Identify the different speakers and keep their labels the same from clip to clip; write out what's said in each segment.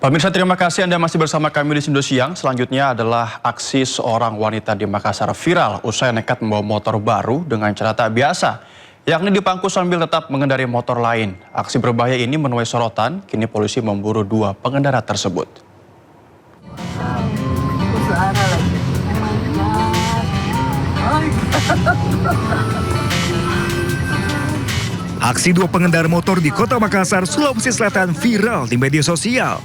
Speaker 1: Pemirsa, terima kasih Anda masih bersama kami di Sindo Siang. Selanjutnya adalah aksi seorang wanita di Makassar viral usai nekat membawa motor baru dengan cara tak biasa, yakni dipangku sambil tetap mengendari motor lain. Aksi berbahaya ini menuai sorotan, kini polisi memburu dua pengendara tersebut.
Speaker 2: Aksi dua pengendara motor di Kota Makassar, Sulawesi Selatan viral di media sosial.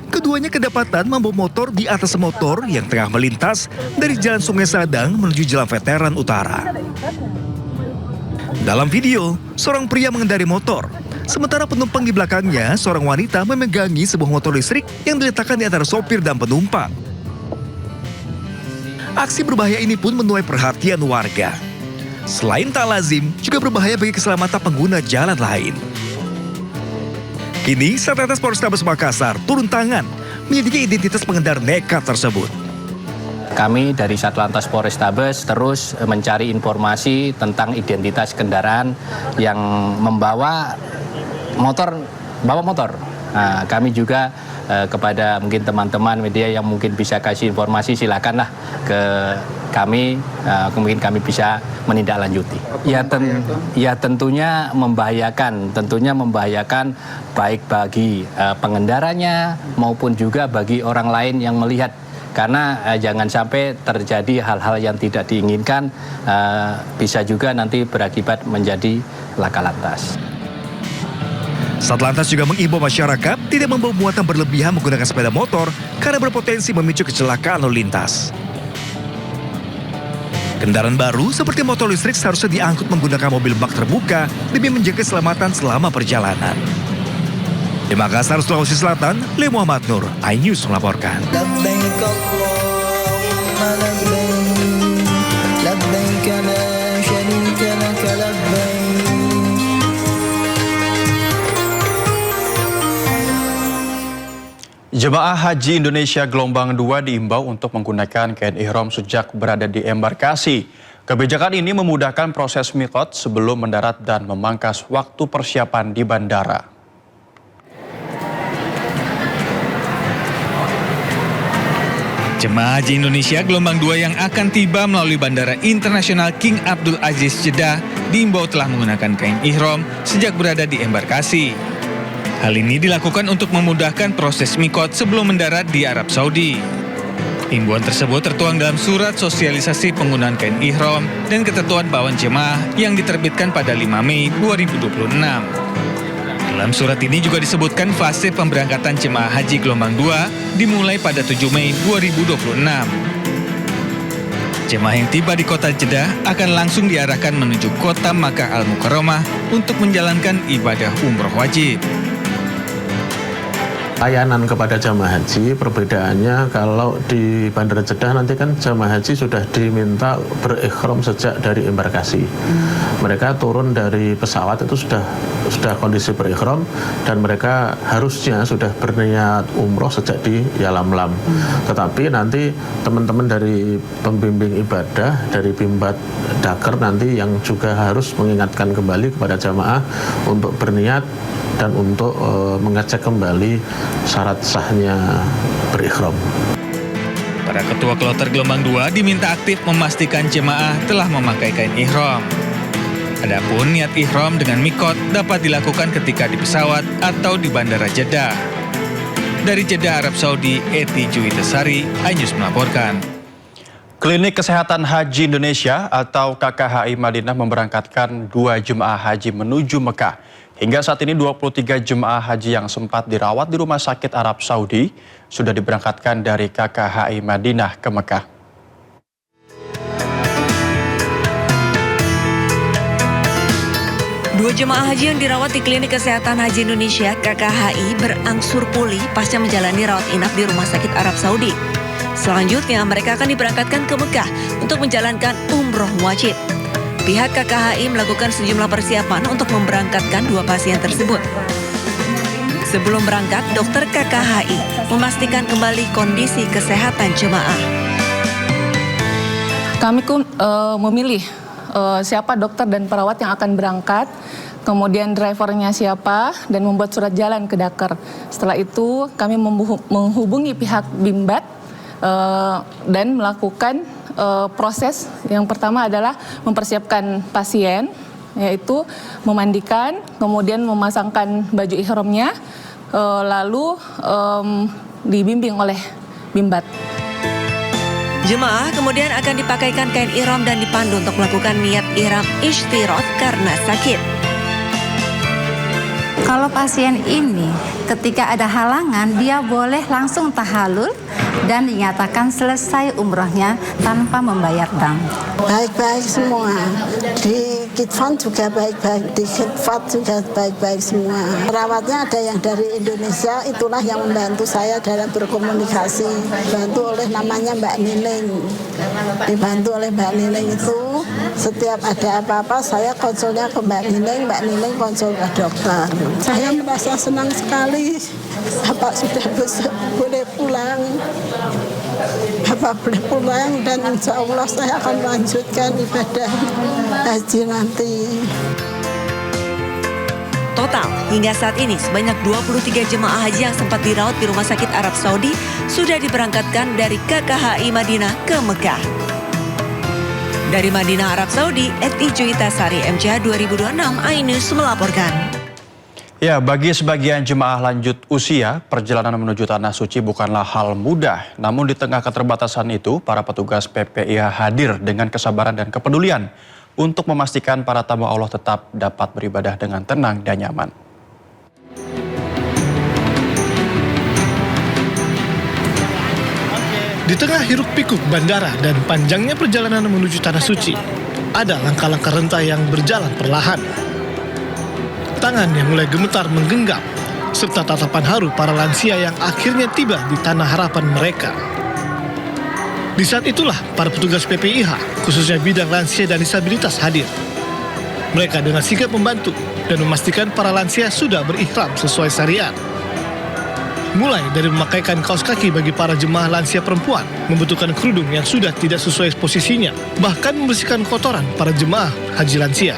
Speaker 2: Keduanya kedapatan membawa motor di atas motor yang tengah melintas dari Jalan Sungai Sadang menuju Jalan Veteran Utara. Dalam video, seorang pria mengendari motor, sementara penumpang di belakangnya seorang wanita memegangi sebuah motor listrik yang diletakkan di antara sopir dan penumpang. Aksi berbahaya ini pun menuai perhatian warga. Selain tak lazim, juga berbahaya bagi keselamatan pengguna jalan lain. Kini, Satlantas Polrestabes Makassar turun tangan menyelidiki identitas pengendara nekat tersebut.
Speaker 3: Kami dari Satlantas Polrestabes terus mencari informasi tentang identitas kendaraan yang membawa motor. Nah, kami juga kepada mungkin teman-teman media yang mungkin bisa kasih informasi, silakanlah ke kami, mungkin kami bisa menindaklanjuti. Ya tentunya membahayakan baik bagi pengendaranya maupun juga bagi orang lain yang melihat. Karena jangan sampai terjadi hal-hal yang tidak diinginkan, bisa juga nanti berakibat menjadi laka lantas.
Speaker 2: Satlantas juga mengimbau masyarakat tidak membawa muatan berlebihan menggunakan sepeda motor karena berpotensi memicu kecelakaan lalu lintas. Kendaraan baru seperti motor listrik seharusnya diangkut menggunakan mobil bak terbuka demi menjaga keselamatan selama perjalanan. Di Makassar, Sulawesi Selatan, Leo Muhammad Nur, iNews melaporkan.
Speaker 1: Jemaah Haji Indonesia gelombang 2 diimbau untuk menggunakan kain ihram sejak berada di embarkasi. Kebijakan ini memudahkan proses miqat sebelum mendarat dan memangkas waktu persiapan di bandara.
Speaker 4: Jemaah Haji Indonesia gelombang 2 yang akan tiba melalui Bandara Internasional King Abdul Aziz Jeddah diimbau telah menggunakan kain ihram sejak berada di embarkasi. Hal ini dilakukan untuk memudahkan proses miqat sebelum mendarat di Arab Saudi. Himbauan tersebut tertuang dalam surat sosialisasi penggunaan kain ihram dan ketentuan bawaan jemaah yang diterbitkan pada 5 Mei 2026. Dalam surat ini juga disebutkan fase pemberangkatan jemaah haji gelombang 2 dimulai pada 7 Mei 2026. Jemaah yang tiba di kota Jeddah akan langsung diarahkan menuju kota Makkah Al-Mukarramah untuk menjalankan ibadah umroh wajib.
Speaker 5: Layanan kepada jamaah haji, perbedaannya kalau di Bandara Jeddah nanti kan jamaah haji sudah diminta berikhram sejak dari embarkasi. Mereka turun dari pesawat itu sudah kondisi berikhram dan mereka harusnya sudah berniat umroh sejak di Yalamlam. Tetapi nanti teman-teman dari pembimbing ibadah dari Bimbat Daker nanti yang juga harus mengingatkan kembali kepada jamaah untuk berniat dan untuk mengecek kembali syarat sahnya berikhram.
Speaker 4: Para ketua kloter gelombang 2 diminta aktif memastikan jemaah telah memakai kain ihram. Adapun niat ihram dengan miqat dapat dilakukan ketika di pesawat atau di Bandara Jeddah. Dari Jeddah, Arab Saudi, Eti Juwitesari, iNews melaporkan.
Speaker 1: Klinik Kesehatan Haji Indonesia atau KKHI Madinah memberangkatkan 2 jemaah haji menuju Mekah. Hingga saat ini 23 jemaah haji yang sempat dirawat di Rumah Sakit Arab Saudi sudah diberangkatkan dari KKHI Madinah ke Mekah.
Speaker 6: Dua jemaah haji yang dirawat di Klinik Kesehatan Haji Indonesia KKHI berangsur pulih pasca menjalani rawat inap di Rumah Sakit Arab Saudi. Selanjutnya mereka akan diberangkatkan ke Mekah untuk menjalankan umroh wajib. Pihak KKHI melakukan sejumlah persiapan untuk memberangkatkan 2 pasien tersebut. Sebelum berangkat, dokter KKHI memastikan kembali kondisi kesehatan jemaah.
Speaker 7: Kami memilih siapa dokter dan perawat yang akan berangkat kemudian drivernya siapa, dan membuat surat jalan ke Dakar. Setelah itu kami menghubungi pihak Bimbat dan melakukan proses. Yang pertama adalah mempersiapkan pasien, yaitu memandikan, kemudian memasangkan baju ihramnya, lalu dibimbing oleh Bimbat.
Speaker 6: Jemaah kemudian akan dipakaikan kain ihram dan dipandu untuk melakukan niat ihram ishtirot karena sakit.
Speaker 8: Kalau pasien ini ketika ada halangan, dia boleh langsung tahalul dan dinyatakan selesai umrohnya tanpa membayar dam.
Speaker 9: Baik-baik semua, di Kitfan juga baik-baik, di Kitfat juga baik-baik semua. Perawatnya ada yang dari Indonesia, itulah yang membantu saya dalam berkomunikasi. Dibantu oleh namanya Mbak Nining. Dibantu oleh Mbak Nining itu, setiap ada apa-apa saya konsulnya ke Mbak Nining konsul ke dokter. Saya merasa senang sekali, Bapak sudah boleh pulang. Bapak boleh pulang dan insya Allah saya akan melanjutkan ibadah haji nanti.
Speaker 6: Total, hingga saat ini sebanyak 23 jemaah haji yang sempat dirawat di Rumah Sakit Arab Saudi sudah diberangkatkan dari KKHI Madinah ke Mekah. Dari Madinah, Arab Saudi, Eti Juitasari, MCH 2026, iNews melaporkan.
Speaker 1: Ya, bagi sebagian jemaah lanjut usia, perjalanan menuju Tanah Suci bukanlah hal mudah. Namun di tengah keterbatasan itu, para petugas PPIH hadir dengan kesabaran dan kepedulian untuk memastikan para tamu Allah tetap dapat beribadah dengan tenang dan nyaman.
Speaker 10: Di tengah hiruk pikuk bandara dan panjangnya perjalanan menuju Tanah Suci, ada langkah-langkah renta yang berjalan perlahan. Tangan yang mulai gemetar menggenggam, serta tatapan haru para lansia yang akhirnya tiba di tanah harapan mereka. Di saat itulah para petugas PPIH, khususnya bidang lansia dan disabilitas hadir. Mereka dengan sigap membantu dan memastikan para lansia sudah berihram sesuai syariat. Mulai dari memakaikan kaos kaki bagi para jemaah lansia perempuan, membutuhkan kerudung yang sudah tidak sesuai posisinya, bahkan membersihkan kotoran para jemaah haji lansia.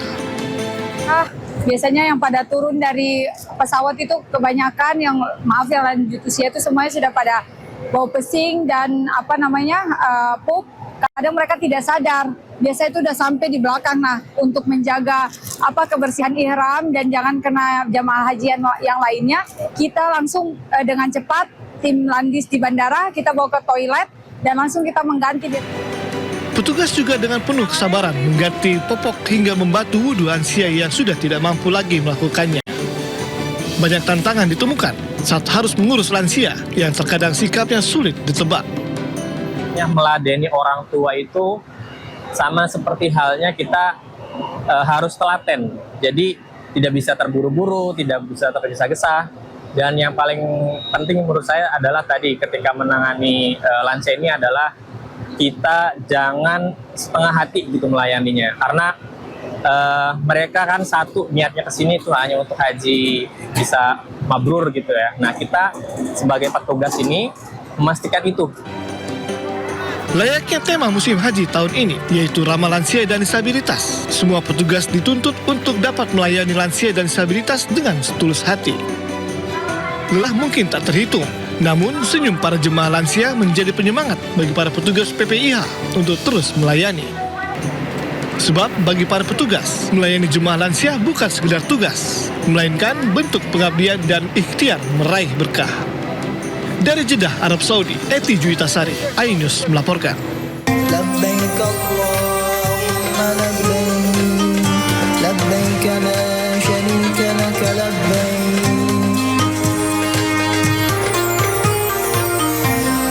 Speaker 11: Biasanya yang pada turun dari pesawat itu kebanyakan yang maaf yang lanjut usia itu semuanya sudah pada bau pesing dan pup. Kadang mereka tidak sadar. Biasanya itu udah sampai di belakang. Nah, untuk menjaga kebersihan ihram dan jangan kena jamaah haji yang lainnya, kita langsung dengan cepat tim landis di bandara kita bawa ke toilet dan langsung kita mengganti.
Speaker 10: Petugas juga dengan penuh kesabaran mengganti popok hingga membantu wudhu lansia yang sudah tidak mampu lagi melakukannya. Banyak tantangan ditemukan saat harus mengurus lansia yang terkadang sikapnya sulit ditebak.
Speaker 12: Yang meladeni orang tua itu sama seperti halnya kita harus telaten. Jadi tidak bisa terburu-buru, tidak bisa tergesa-gesa. Dan yang paling penting menurut saya adalah tadi ketika menangani lansia ini adalah kita jangan setengah hati gitu melayaninya, karena mereka kan satu niatnya kesini itu hanya untuk haji bisa mabrur gitu ya. Nah, kita sebagai petugas ini memastikan itu.
Speaker 10: Layaknya tema musim haji tahun ini, yaitu ramah lansia dan disabilitas. Semua petugas dituntut untuk dapat melayani lansia dan disabilitas dengan setulus hati. Lelah mungkin tak terhitung, namun senyum para jemaah lansia menjadi penyemangat bagi para petugas PPIH untuk terus melayani. Sebab bagi para petugas, melayani jemaah lansia bukan sekedar tugas, melainkan bentuk pengabdian dan ikhtiar meraih berkah. Dari Jeddah, Arab Saudi, Eti Juitasari, iNews melaporkan.